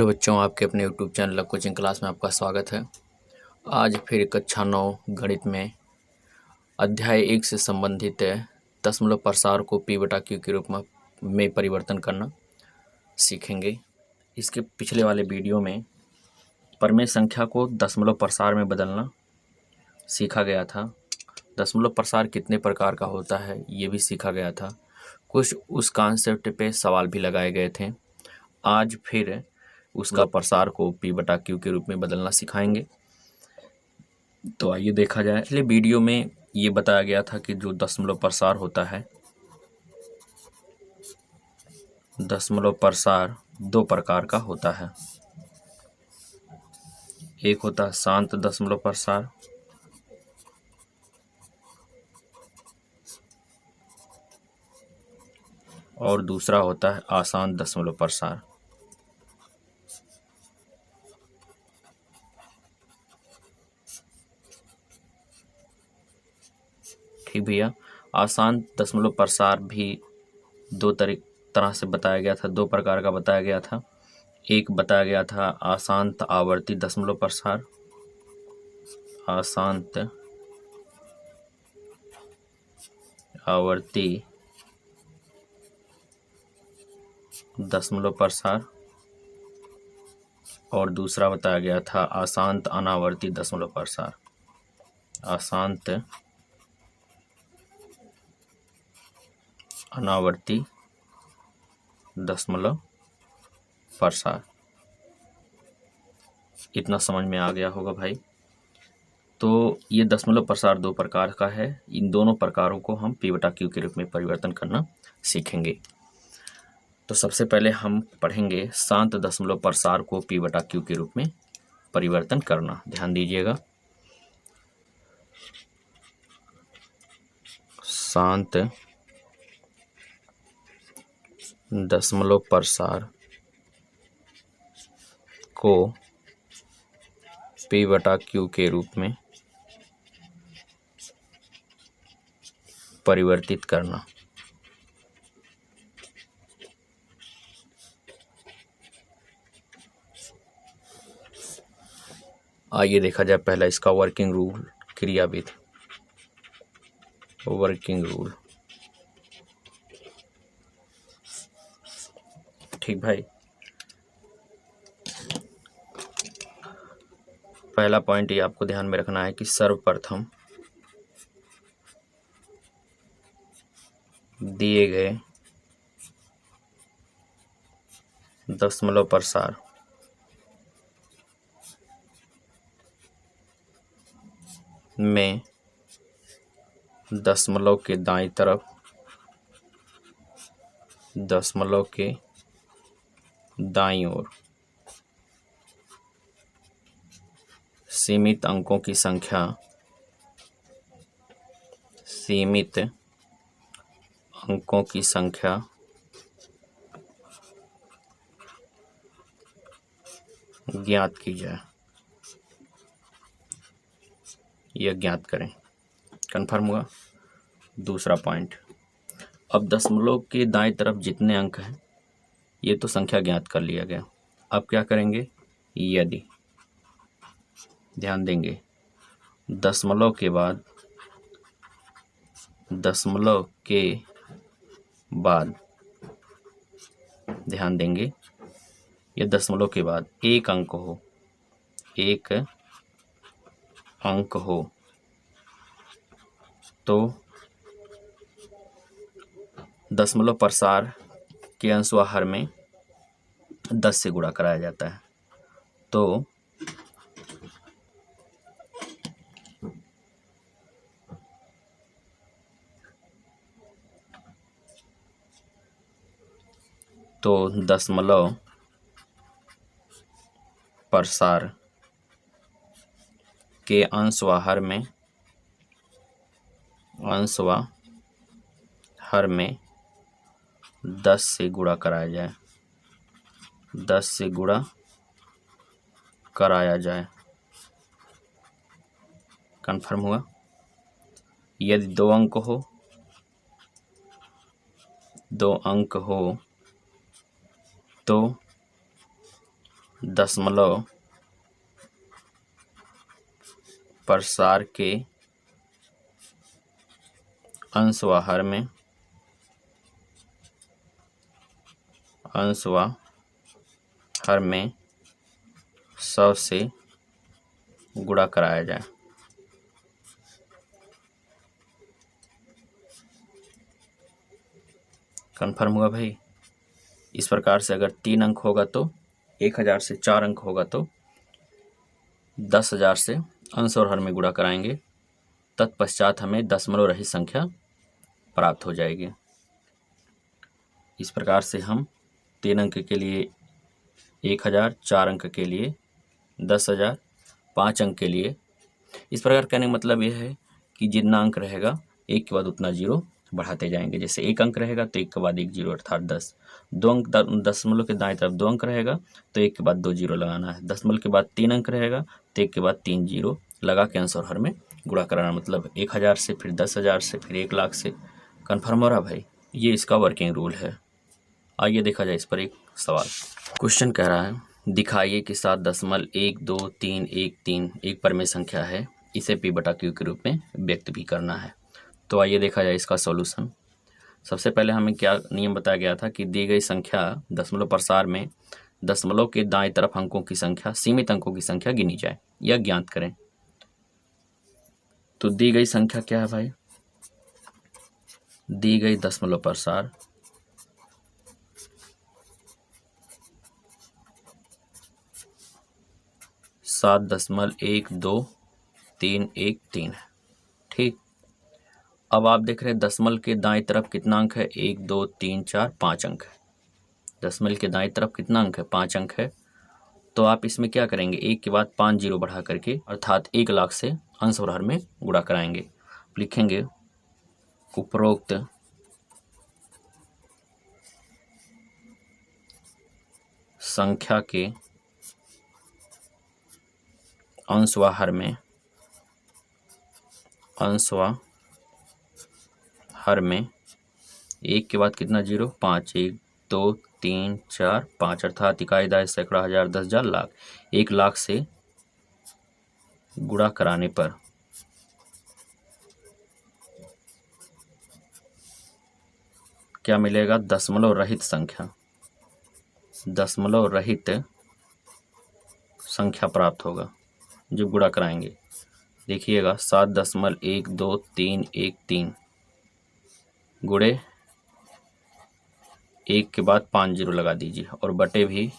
बच्चों, आपके अपने यूट्यूब चैनल कोचिंग क्लास में आपका स्वागत है। आज फिर कक्षा 9 गणित में अध्याय 1 से संबंधित दशमलव प्रसार को p/q के रूप में परिवर्तन करना सीखेंगे। इसके पिछले वाले वीडियो में परमेय संख्या को दशमलव प्रसार में बदलना सीखा गया था। दशमलव प्रसार कितने प्रकार का होता है ये भी सीखा गया था। कुछ उस कॉन्सेप्ट पे सवाल भी लगाए गए थे। आज फिर उसका प्रसार को p/q के रूप में बदलना सिखाएंगे। तो आइए देखा जाए। पिछले वीडियो में ये बताया गया था कि जो दशमलव प्रसार होता है, दशमलव प्रसार दो प्रकार का होता है। एक होता है शांत दशमलव प्रसार और दूसरा होता है आसान दशमलव प्रसार। ठीक भैया, आसान दशमलव प्रसार भी दो तरह से बताया गया था, दो प्रकार का बताया गया था। एक बताया गया था अशांत आवर्ती दशमलव प्रसार, अशांत आवर्ती दशमलव प्रसार, और दूसरा बताया गया था अशांत अनावर्ती दशमलव प्रसार। अशांत अनावर्ती दशमलव प्रसार। इतना समझ में आ गया होगा भाई। तो ये दशमलव प्रसार दो प्रकार का है। इन दोनों प्रकारों को हम p/q के रूप में परिवर्तन करना सीखेंगे। तो सबसे पहले हम पढ़ेंगे शांत दशमलव प्रसार को p/q के रूप में परिवर्तन करना। ध्यान दीजिएगा, शांत दशमलव प्रसार को p/q के रूप में परिवर्तित करना। आइए देखा जाए पहला इसका वर्किंग रूल, क्रियाविधि। वर्किंग रूल, ठीक भाई। पहला पॉइंट ये आपको ध्यान में रखना है कि सर्वप्रथम दिए गए दशमलव प्रसार में दशमलव के दाईं तरफ, दशमलव के दाईं ओर सीमित अंकों की संख्या, सीमित अंकों की संख्या ज्ञात की जाए, यह ज्ञात करें। कन्फर्म हुआ। दूसरा पॉइंट, अब दशमलव के दाएं तरफ जितने अंक हैं ये तो संख्या ज्ञात कर लिया गया। अब क्या करेंगे, यदि ध्यान देंगे दशमलव के बाद, दशमलव के बाद ध्यान देंगे ये दशमलव के बाद एक अंक हो, एक अंक हो तो दशमलव प्रसार के अंश व हर में 10 से गुणा कराया जाता है। तो दशमलव प्रसार के अंश व हर में, अंश व हर में 10 से गुणा कराया जाए, 10 से गुणा कराया जाए। कन्फर्म हुआ। यदि दो अंक हो, दो अंक हो तो दशमलव प्रसार के अंश व हर में 100 से गुणा कराया जाए। कन्फर्म हुआ भाई। इस प्रकार से अगर 3 अंक होगा तो 1000 से 4 अंक होगा तो 10,000 से अंश और हर में गुणा कराएंगे, तत्पश्चात हमें दशमलव रहित संख्या प्राप्त हो जाएगी। इस प्रकार से हम 3 अंक के लिए 1000, 4 अंक के लिए 10,000, 5 अंक के लिए। इस प्रकार कहने का मतलब यह है कि जितना अंक रहेगा एक के बाद उतना जीरो बढ़ाते जाएंगे। जैसे 1 अंक रहेगा तो 1 के बाद 1 जीरो अर्थात 10। 2 अंक दशमलव के दाएं तरफ 2 अंक रहेगा तो 1 के बाद 2 जीरो लगाना है। दशमलव के बाद 3 अंक रहेगा तो 1 के बाद 3 जीरो लगा के अंश और हर में गुणा कराना, मतलब 1000 से, फिर 10,000 से, फिर 1 लाख से। कन्फर्म हो रहा भाई? ये इसका वर्किंग रूल है। आइए देखा जाए इस पर एक सवाल। क्वेश्चन कह रहा है दिखाइए कि 7.123313 एक परमेय संख्या है, इसे P/Q के रूप में व्यक्त भी करना है। तो आइए देखा जाए इसका सॉल्यूशन। सबसे पहले हमें क्या नियम बताया गया था कि दी गई संख्या दशमलव प्रसार में दशमलव के दाएं तरफ अंकों की संख्या, सीमित अंकों की संख्या गिनी जाए या ज्ञात करें। तो दी गई संख्या क्या है भाई? दी गई दशमलव प्रसार 7.12313 है। ठीक, अब आप देख रहे हैं दशमलव के दाएं तरफ कितना अंक है? 1 2 3 4 5 अंक है। दशमलव के दाएं तरफ कितना अंक है? 5 अंक है। तो आप इसमें क्या करेंगे? 1 के बाद 5 जीरो बढ़ा करके अर्थात 1 लाख से अंश और हर में गुणा कराएंगे। लिखेंगे उपरोक्त संख्या के अंश व हर में 1 के बाद कितना जीरो? 5। 1 2 3 4 5 अर्थात इकाई, दाई, सैकड़ा, हजार, 10,000, लाख। 1 लाख से गुणा कराने पर क्या मिलेगा? दशमलव रहित संख्या प्राप्त होगा जो गुणा कराएंगे। देखिएगा 7.12313 गुणे 1 के बाद 5 जीरो लगा दीजिए और बटे भी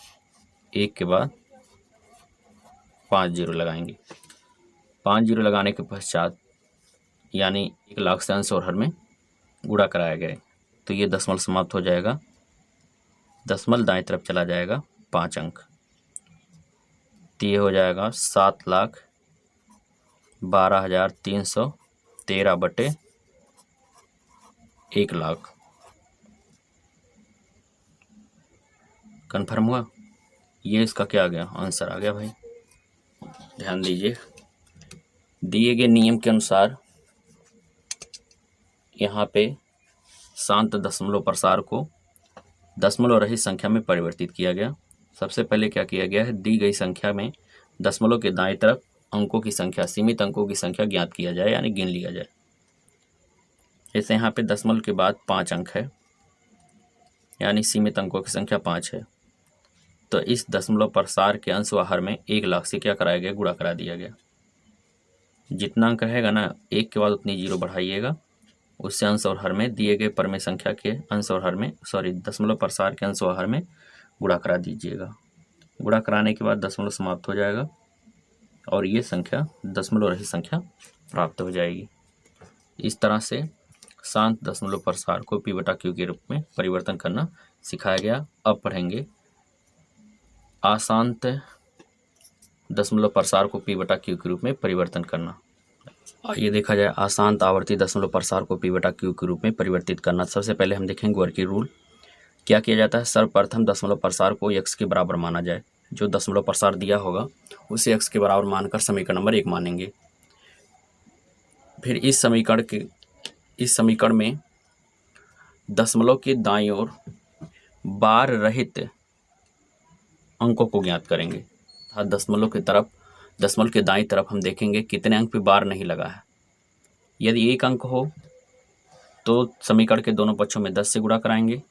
1 के बाद 5 जीरो लगाएंगे। 5 जीरो लगाने के पश्चात यानी 1 लाख से अंश और हर में गुणा कराया गया तो ये दशमलव समाप्त हो जाएगा। दशमलव दाएं तरफ चला जाएगा 5 अंक, तो ये हो जाएगा 7,12,313 बटे 1 लाख। कन्फर्म हुआ? ये इसका क्या आ गया? आंसर आ गया भाई। ध्यान दीजिए, दिए गए नियम के अनुसार यहाँ पे शांत दशमलव प्रसार को दशमलव रहित संख्या में परिवर्तित किया गया। सबसे पहले क्या किया गया है? दी गई संख्या में दशमलव के दाएं तरफ अंकों की संख्या, सीमित अंकों की संख्या ज्ञात किया जाए यानी गिन लिया जाए। जैसे यहाँ पे दशमलव के बाद 5 अंक है यानी सीमित अंकों की संख्या 5 है, तो इस दशमलव प्रसार के अंश व हर में 1 लाख से क्या कराया गया? गुणा करा दिया गया। जितना अंक रहेगा ना 1 के बाद उतनी जीरो बढ़ाइएगा, उससे अंश और हर में दिए गए परमेय संख्या के अंश और हर में दशमलव प्रसार के अंश व हर में गुणा करा दीजिएगा। गुणा कराने के बाद दशमलव समाप्त हो जाएगा और ये संख्या दशमलव रहित संख्या प्राप्त हो जाएगी। इस तरह से शांत दशमलव प्रसार को P/Q के रूप में परिवर्तन करना सिखाया गया। अब पढ़ेंगे अशांत दशमलव प्रसार को P/Q के रूप में परिवर्तन करना। ये देखा जाए अशांत आवर्ती दशमलव प्रसार को P/Q के रूप में परिवर्तित करना। सबसे पहले हम देखेंगे वर्किंग रूल। क्या किया जाता है? सर्वप्रथम दशमलव प्रसार को x के बराबर माना जाए। जो दशमलव प्रसार दिया होगा उसे x के बराबर मानकर समीकरण नंबर 1 मानेंगे। फिर इस समीकरण में दशमलव के दाईं ओर बार रहित अंकों को ज्ञात करेंगे। अर्थात दशमलव के दाईं तरफ हम देखेंगे कितने अंक पे बार नहीं लगा है। यदि एक अंक हो तो समीकरण के दोनों पक्षों में 10 से गुणा कराएंगे।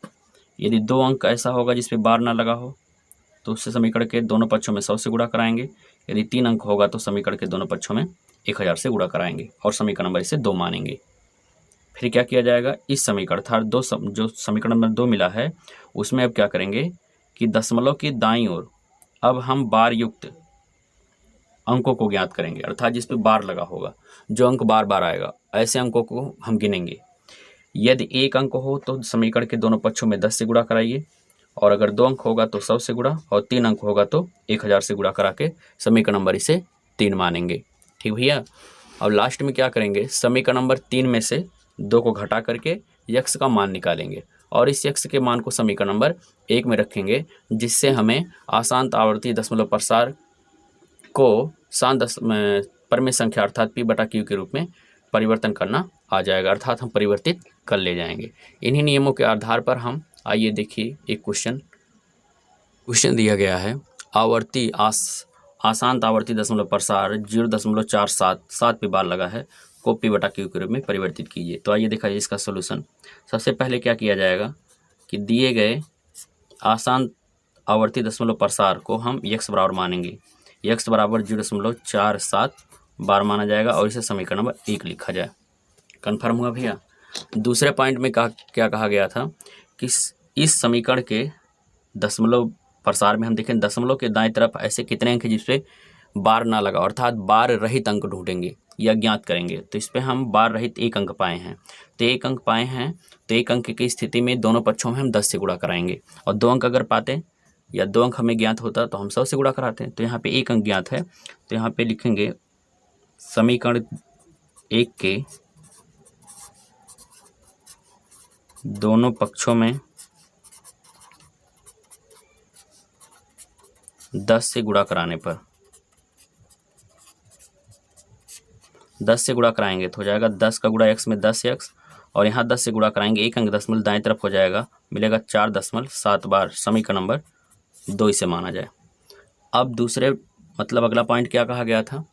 यदि 2 अंक ऐसा होगा जिस पे बार ना लगा हो तो उससे समीकरण के दोनों पक्षों में 100 से गुणा कराएंगे। यदि 3 अंक होगा तो समीकरण के दोनों पक्षों में 1000 से गुणा कराएंगे और समीकरण नंबर इसे 2 मानेंगे। फिर क्या किया जाएगा, इस समीकरण अर्थात जो समीकरण नंबर 2 मिला है उसमें अब क्या करेंगे कि दशमलव की दाईं ओर अब हम बार युक्त अंकों को ज्ञात करेंगे। अर्थात जिस पे बार लगा होगा, जो अंक बार बार आएगा, ऐसे अंकों को हम गिनेंगे। यदि एक अंक हो तो समीकरण के दोनों पक्षों में 10 से गुणा कराइए, और अगर 2 अंक होगा तो 100 से गुणा, और 3 अंक होगा तो 1000 से गुणा करा के समीकरण नंबर इसे 3 मानेंगे। ठीक भैया। अब लास्ट में क्या करेंगे, समीकरण नंबर 3 में से 2 को घटा करके यक्स का मान निकालेंगे और इस यक्स के मान को समीकरण नंबर 1 में रखेंगे, जिससे हमें आशांत आवर्ती दशमलव प्रसार को परमेय संख्या अर्थात P/Q के रूप में परिवर्तन करना आ जाएगा। अर्थात हम परिवर्तित कर ले जाएंगे। इन्हीं नियमों के आधार पर हम आइए देखिए एक क्वेश्चन दिया गया है। आशांत आवर्ती दशमलव प्रसार 0.477 पे बार लगा है को P/Q के रूप में परिवर्तित कीजिए। तो आइए देखा जाए इसका सोल्यूशन। सबसे पहले क्या किया जाएगा कि दिए गए आशांत आवर्ती दशमलव प्रसार को हम x बराबर मानेंगे। x बराबर 0.47 बार माना जाएगा और इसे समीकरण नंबर 1 लिखा जाए। कन्फर्म हुआ भैया। दूसरे पॉइंट में क्या कहा गया था कि इस समीकरण के दशमलव प्रसार में हम देखें दशमलव के दाएं तरफ ऐसे कितने अंक हैं जिसपे बार ना लगा, अर्थात बार रहित अंक ढूंढेंगे या ज्ञात करेंगे। तो इस पे हम बार रहित 1 अंक पाए हैं, तो 1 अंक पाए हैं तो 1 अंक की स्थिति में दोनों पक्षों में हम 10 से गुणा कराएंगे, और 2 अंक अगर पाते या 2 अंक हमें ज्ञात होता तो हम 100 से गुणा कराते हैं। तो यहाँ पे 1 अंक ज्ञात है, तो यहाँ पे लिखेंगे समीकरण 1 के दोनों पक्षों में 10 से गुणा कराने पर 10 से गुणा कराएंगे तो हो जाएगा 10 का गुणा x में 10x, और यहाँ 10 से गुणा कराएंगे 1 अंक दशमलव दाएं तरफ हो जाएगा, मिलेगा 4.7 बार। समीकरण नंबर 2 इसे माना जाए। अब अगला पॉइंट क्या कहा गया था,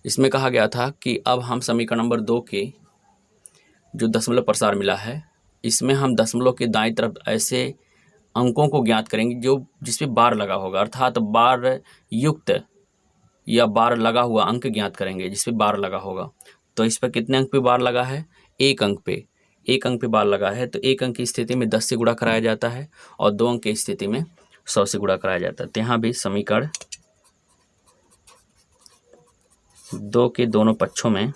इसमें कहा गया था कि अब हम समीकरण नंबर 2 के जो दशमलव प्रसार मिला है इसमें हम दशमलव के दाईं तरफ ऐसे अंकों को ज्ञात करेंगे जिसपे बार लगा होगा, अर्थात बार युक्त या बार लगा हुआ अंक ज्ञात करेंगे जिसपे बार लगा होगा। तो इस पर कितने अंक पे बार लगा है, 1 अंक पे। 1 अंक पे बार लगा है तो 1 अंक की स्थिति में 10 से गुणा कराया जाता है और 2 अंक की स्थिति में 100 से गुणा कराया जाता है। तो यहाँ भी समीकरण 2 के दोनों पक्षों में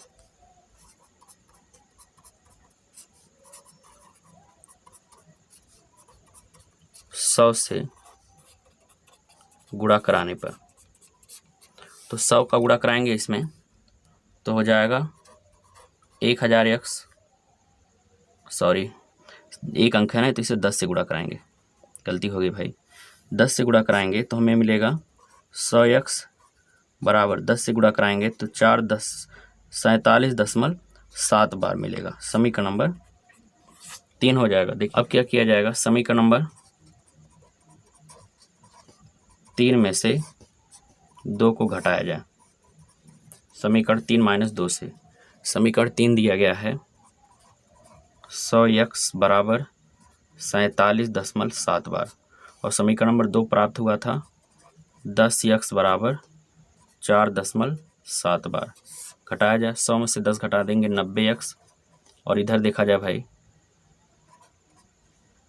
100 से गुणा कराने पर, तो 100 का गुणा कराएंगे इसमें तो हो जाएगा 1000x, सॉरी 1 अंक है ना तो इसे 10 से गुणा कराएंगे, गलती हो गई भाई। 10 से गुणा कराएंगे तो हमें मिलेगा 100x बराबर 10 से गुणा कराएंगे तो 47.7 बार मिलेगा। समीकरण नंबर 3 हो जाएगा। देखिए अब क्या किया जाएगा, समीकरण नंबर 3 में से 2 को घटाया जाए। समीकरण 3 - 2 से समीकरण 3 दिया गया है 100x बराबर 47.7 बार, और समीकरण नंबर 2 प्राप्त हुआ था 10x बराबर 4.7 बार। घटाया जाए, 100 में से 10 घटा देंगे 90x, और इधर देखा जाए भाई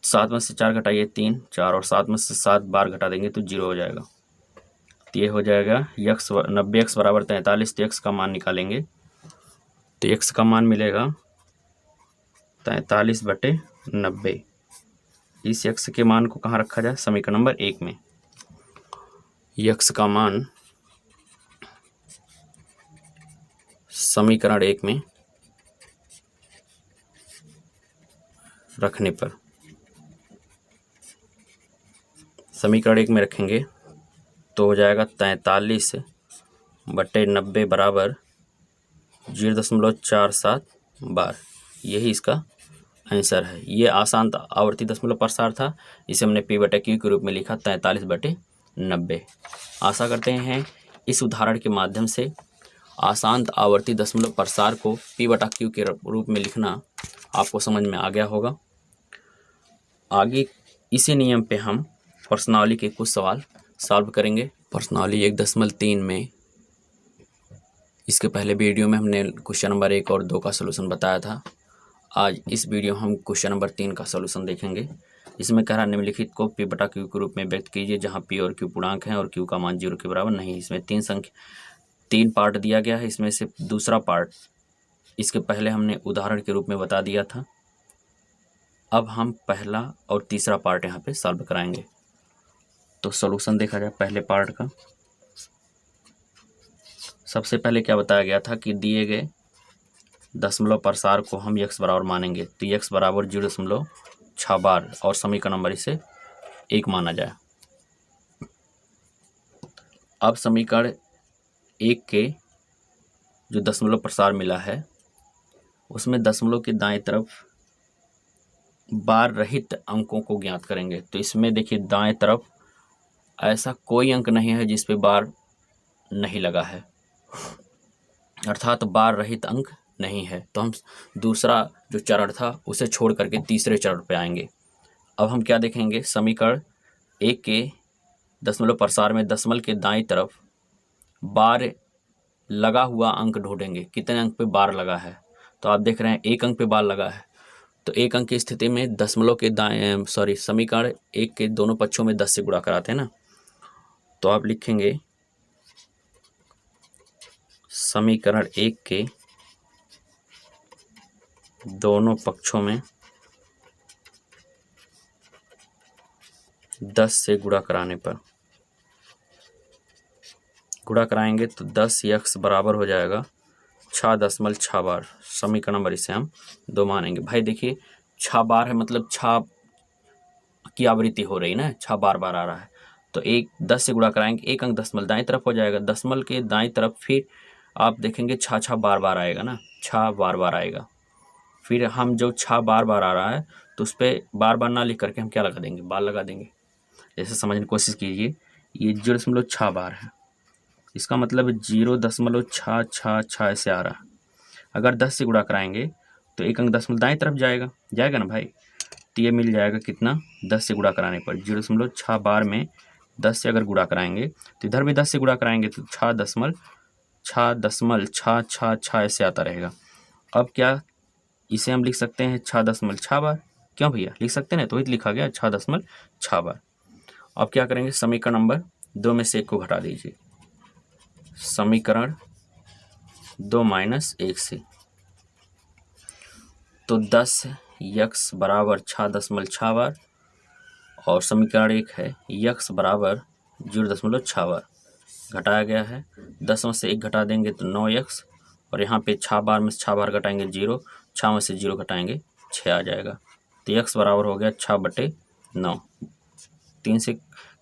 7 में से 4 घटाइए 3 4, और 7 में से 7 बार घटा देंगे तो 0 हो जाएगा। तो ये हो जाएगा 90x बराबर 43। तो x का मान निकालेंगे तो x का मान मिलेगा 43/90। इस x के मान को कहाँ रखा जाए, समीकरण नंबर 1 में। x का मान समीकरण 1 में रखने पर, समीकरण 1 में रखेंगे तो हो जाएगा 43/90 बराबर 0.47 बार। यही इसका आंसर है। ये आशांत आवर्ती दशमलव प्रसार था, इसे हमने P/Q के रूप में लिखा 43/90। 90। आशा करते हैं इस उदाहरण के माध्यम से आसान आवर्ती दशमलव प्रसार को P/Q के रूप में लिखना आपको समझ में आ गया होगा। आगे इसी नियम पे हम प्रश्नावली के कुछ सवाल सॉल्व करेंगे। प्रश्नावली 1.3 में इसके पहले वीडियो में हमने क्वेश्चन नंबर 1 और 2 का सलूशन बताया था। आज इस वीडियो हम क्वेश्चन नंबर 3 का सलूशन देखेंगे। इसमें कह रहा निम्नलिखित को P/Q के रूप में व्यक्त कीजिए जहां P और Q पूर्णांक हैं और Q का मान 0 के बराबर नहीं। इसमें 3 पार्ट दिया गया है। इसमें से दूसरा पार्ट इसके पहले हमने उदाहरण के रूप में बता दिया था। अब हम पहला और तीसरा पार्ट यहाँ पे सॉल्व कराएंगे। तो सॉल्यूशन देखा जाए पहले पार्ट का। सबसे पहले क्या बताया गया था कि दिए गए दशमलव प्रसार को हम x बराबर मानेंगे, तो x बराबर 0.6 बार और समीकरण नंबर इसे 1 माना जाए। अब समीकरण 1 के जो दशमलव प्रसार मिला है उसमें दशमलव के दाएं तरफ बार रहित अंकों को ज्ञात करेंगे। तो इसमें देखिए दाएं तरफ ऐसा कोई अंक नहीं है जिस पे बार नहीं लगा है, अर्थात बार रहित अंक नहीं है। तो हम दूसरा जो चरण था उसे छोड़ करके तीसरे चरण पे आएंगे। अब हम क्या देखेंगे, समीकरण 1 के दशमलव प्रसार में दशमलव के दाईं तरफ बार लगा हुआ अंक ढूंढेंगे। कितने अंक पे बार लगा है, तो आप देख रहे हैं 1 अंक पे बार लगा है। तो 1 अंक की स्थिति में दशमलव के समीकरण 1 के दोनों पक्षों में 10 से गुणा कराते हैं ना, तो आप लिखेंगे समीकरण 1 के दोनों पक्षों में 10 से गुणा कराने पर गुणा कराएंगे तो 10x बराबर हो जाएगा 6.6 बार। समीकरण नंबर इसे हम 2 मानेंगे। भाई देखिए 6 बार है, मतलब 6 की आवृत्ति हो रही ना, 6 बार बार आ रहा है। तो 10 से गुणा कराएंगे, 1 अंक दशमलव दाएं तरफ हो जाएगा। दशमलव के दाएं तरफ फिर आप देखेंगे 6 बार बार आएगा ना, 6 बार बार आएगा। फिर हम जो 6 बार बार आ रहा है तो उस पर बार बार ना लिख करके हम क्या लगा देंगे, बार लगा देंगे। जैसे समझने की कोशिश कीजिए, ये 0.6 बार है, इसका मतलब 0.666 ऐसे आ रहा है। अगर 10 से गुणा कराएंगे तो 1 अंक दशमलव दाएं तरफ जाएगा ना भाई, तो ये मिल जाएगा कितना, 10 से गुणा कराने पर 0.6 बार में 10 से अगर गुणा कराएंगे तो इधर भी 10 से गुणा कराएंगे तो 6.6 ऐसे आता रहेगा। अब क्या इसे हम लिख सकते हैं 6.6 बार, क्यों भैया लिख सकते हैं, तो लिखा गया 6.6 बार। अब क्या करेंगे, समीकरण नंबर 2 में से 1 को घटा दीजिए। समीकरण 2 - 1 से तो 10x बराबर 6.6 बार और समीकरण 1 है x बराबर 0.6 बार घटाया गया है। 10 में से 1 घटा देंगे तो 9x, और यहाँ पे 6 बार में से 6 बार घटाएंगे 0, 6 में से 0 घटाएंगे 6 आ जाएगा। तो x बराबर हो गया 6/9। 3 से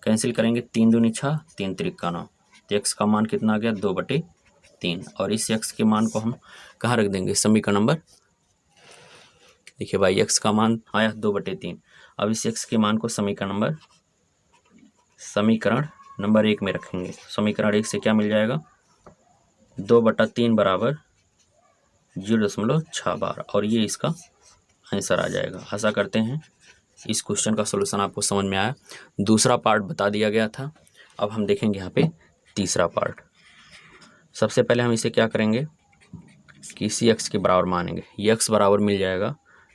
कैंसिल करेंगे, 3 दूनी 6, 3 त्रिक का 9। तो x का मान कितना आ गया, 2/3। और इस x के मान को हम कहाँ रख देंगे, समीकरण नंबर, देखिए भाई x का मान आया 2/3। अब इस x के मान को समीकरण नंबर 1 में रखेंगे। समीकरण 1 से क्या मिल जाएगा, 2/3 बराबर 0.6 बार, और ये इसका आंसर आ जाएगा। आशा करते हैं इस क्वेश्चन का सलूशन आपको समझ में आया। दूसरा पार्ट बता दिया गया था। अब हम देखेंगे यहाँ पे तीसरा पार्ट। सबसे पहले हम इसे क्या करेंगे कि इसी x के बराबर मानेंगे। ये x बराबर मिल जाएगा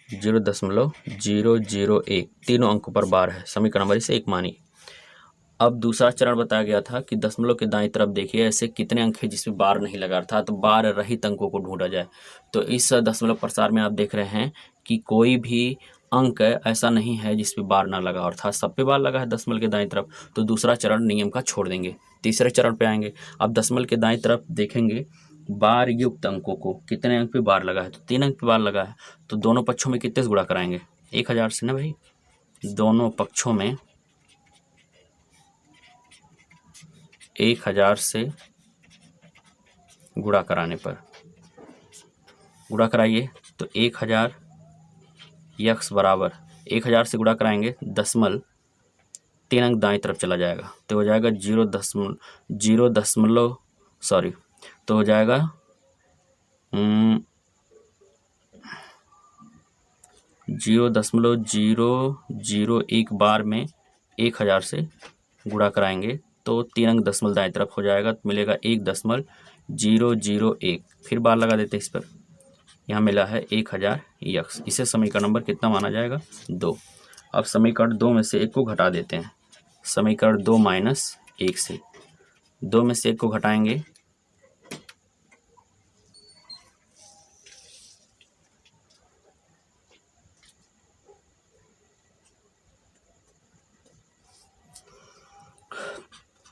0.001, तीनों अंकों पर बार है। समीकरण नंबर इसे 1 मानिए। अब दूसरा चरण बताया गया था कि दशमलव के दाईं तरफ देखिए ऐसे कितने अंक है जिसमें बार नहीं लगा, अर्थात तो बार रहित अंकों को ढूंढा जाए। तो इस दशमलव प्रसार में आप देख रहे हैं कि कोई भी अंक ऐसा नहीं है जिस पे बार ना लगा, अर्थात सब पे बार लगा है दशमलव के दाईं तरफ। तो दूसरा चरण नियम का छोड़ देंगे, तीसरे चरण पे आएंगे। अब दशमलव के दाईं तरफ देखेंगे बार युक्त अंकों को, कितने अंक पे बार लगा है, तो 3 अंक पे बार लगा है। तो दोनों पक्षों में कितने से गुणा कराएंगे, 1000 से ना भाई। दोनों पक्षों में 1000 से गुणा कराने पर गुणा कराइए तो 1000 x बराबर 1000 से गुणा कराएंगे दशमलव 3 अंक दाएं तरफ चला जाएगा तो हो जाएगा 0.0 सॉरी तो हो जाएगा 0.001 बार में 1000 से गुणा कराएंगे तो 3 अंक दशमलव दाएं तरफ हो जाएगा तो मिलेगा 1.001। फिर बार लगा देते हैं इस पर, यहाँ मिला है 1000 यक्स। इसे समीकरण नंबर कितना माना जाएगा? 2। अब समीकरण 2 में से 1 को घटा देते हैं। समीकरण 2 माइनस 1 से 2 में से 1 को घटाएंगे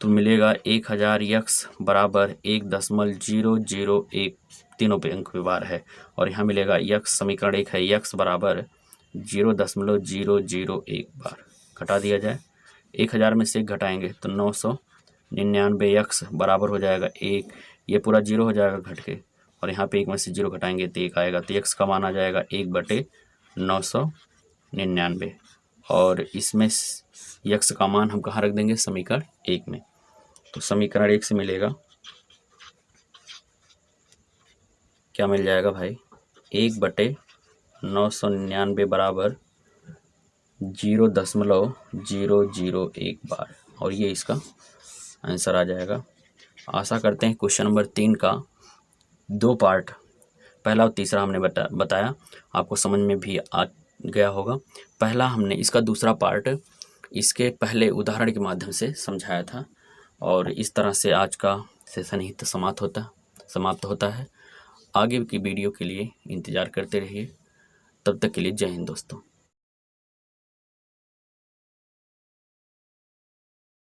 तो मिलेगा 1000 यक्स बराबर 1.001। तीनों पे अंक व्यवहार है और यहाँ मिलेगा यक्स। समीकरण 1 है यक्स बराबर 0.001 बार। घटा दिया जाए, 1000 में से 1 घटाएंगे तो 999 यक्स बराबर हो जाएगा 1। ये पूरा 0 हो जाएगा घट के, और यहाँ पे 1 में से 0 घटाएंगे तो 1 आएगा। तो यक्स का मान आ जाएगा 1/999। और इसमें यक्स का मान हम कहाँ रख देंगे? समीकरण 1 में। तो समीकरण 1 से मिलेगा, क्या मिल जाएगा भाई? 1/999 बराबर 0.001 बार, और ये इसका आंसर आ जाएगा। आशा करते हैं क्वेश्चन नंबर 3 का 2 पार्ट, पहला और तीसरा हमने बताया, आपको समझ में भी आ गया होगा। पहला हमने इसका दूसरा पार्ट इसके पहले उदाहरण के माध्यम से समझाया था, और इस तरह से आज का सेशन ही तो समाप्त होता है। आगे की वीडियो के लिए इंतज़ार करते रहिए। तब तक के लिए जय हिंद दोस्तों।